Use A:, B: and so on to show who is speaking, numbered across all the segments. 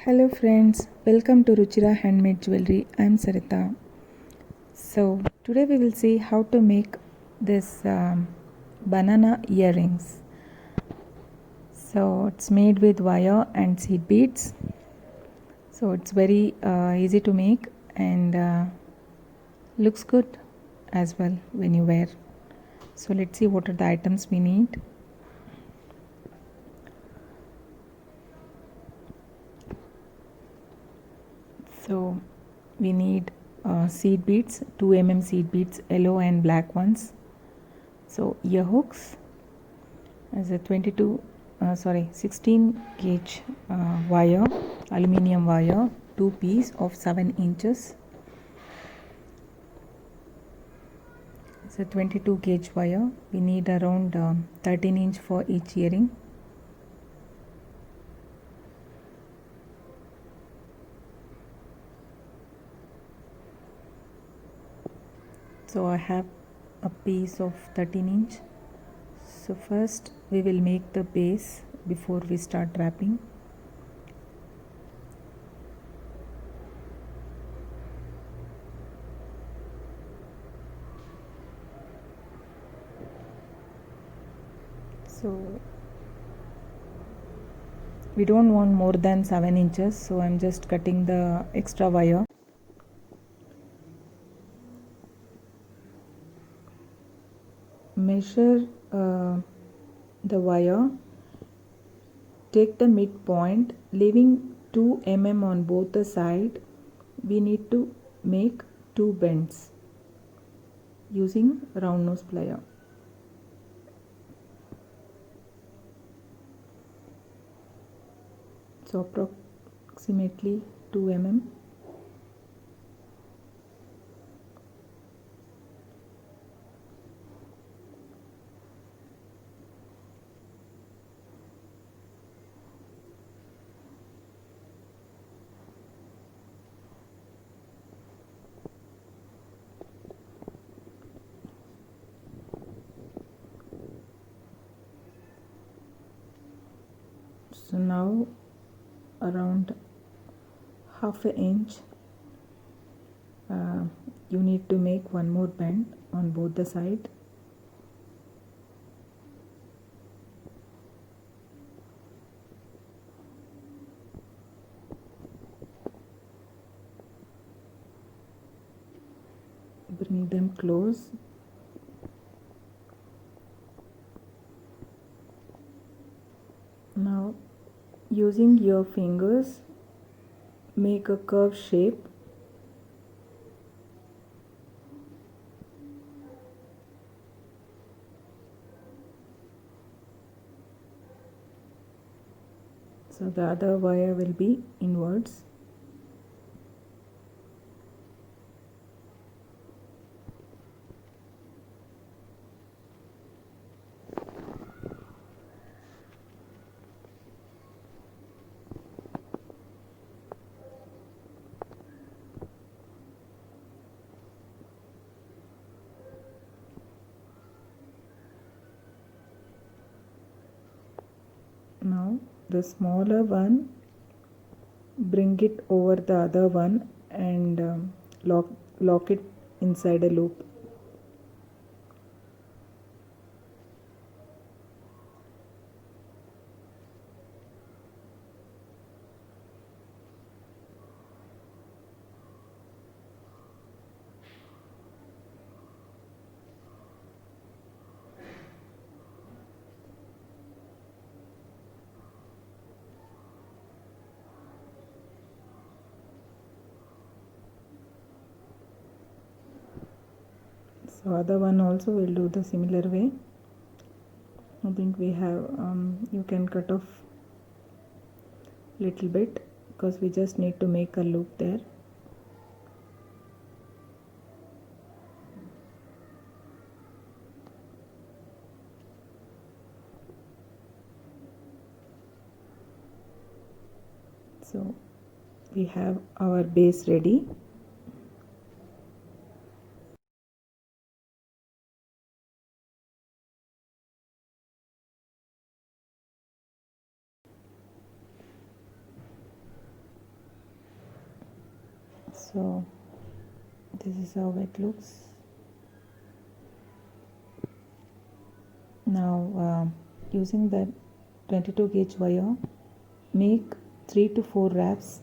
A: Hello friends, welcome to Ruchira Handmade Jewellery. I'm Sarita. So today we will see how to make this banana earrings. So it's made with wire and seed beads. So it's very easy to make and looks good as well when you wear. So let's see what are the items we need. So we need seed beads, 2 mm seed beads, yellow and black ones. So ear hooks as a 16 gauge wire, aluminium wire, 2 piece of 7 inches. It's a 22 gauge wire. We need around 13 inch for each earring. So I have a piece of 13 inch. So first we will make the base before we start wrapping. So we don't want more than 7 inches, so I'm just cutting the extra wire. Measure the wire, take the midpoint, leaving 2 mm on both the side. We need to make 2 bends using round nose plier. So approximately 2 mm. So now around half an inch you need to make one more bend on both the side. Bring them close. Now using your fingers make a curve shape. So the other wire will be inwards. Now the smaller one, bring it over the other one and lock it inside a loop. So other one also will do the similar way. I think we have you can cut off little bit because we just need to make a loop there. So we have our base ready. So this is how it looks. Now using the 22 gauge wire, make 3 to 4 wraps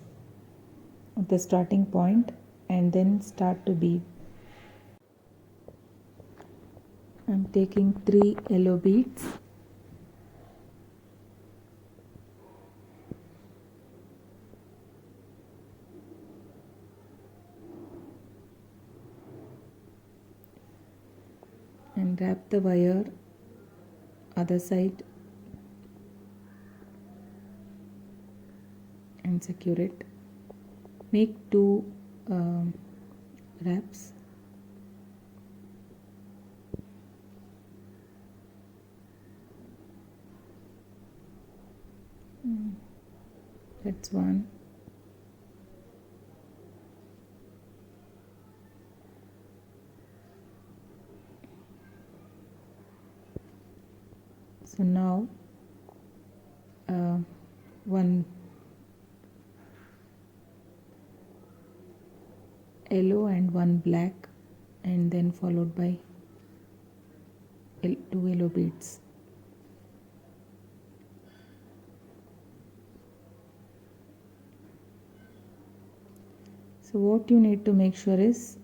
A: at the starting point and then start to bead. I'm taking 3 yellow beads. And wrap the wire other side and secure it. Make 2 wraps. That's one. So now one yellow and one black, and then followed by 2 yellow beads. So what you need to make sure is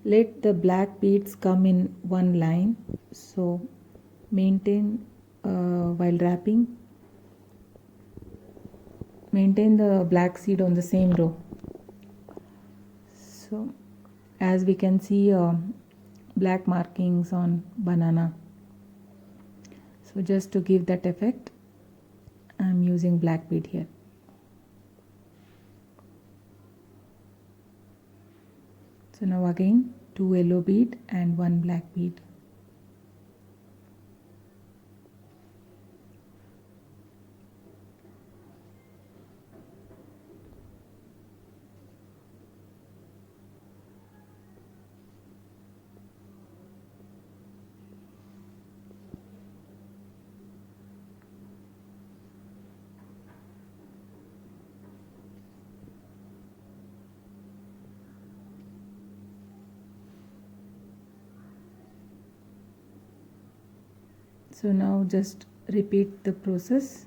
A: let the black beads come in one line. So maintain while wrapping, maintain the black seed on the same row. So as we can see black markings on banana, so just to give that effect I am using black bead here. So now again 2 yellow bead and 1 black bead. So now just repeat the process.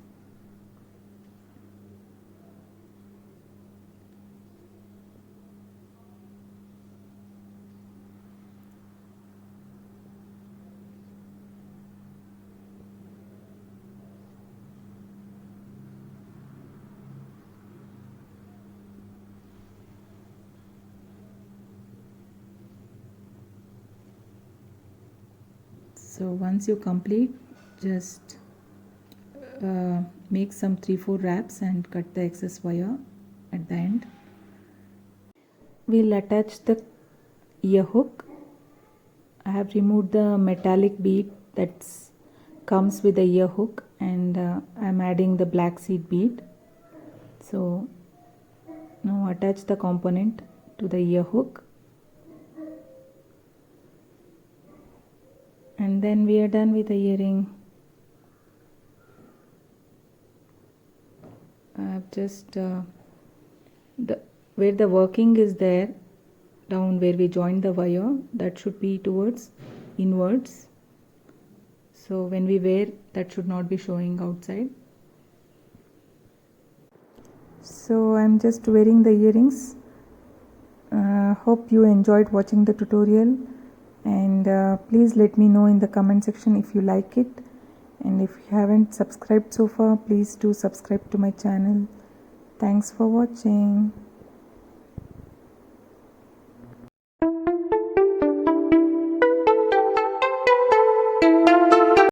A: So once you complete, just make some 3-4 wraps and cut the excess wire at the end. We'll attach the ear hook. I have removed the metallic bead that comes with the ear hook, and I'm adding the black seed bead. So now attach the component to the ear hook, and then we are done with the earring. I've just where the working is there, down where we joined the wire, that should be towards inwards. So when we wear, that should not be showing outside. So I'm just wearing the earrings. Hope you enjoyed watching the tutorial, and please let me know in the comment section if you like it, and if you haven't subscribed so far, please do subscribe to my channel. Thanks for watching.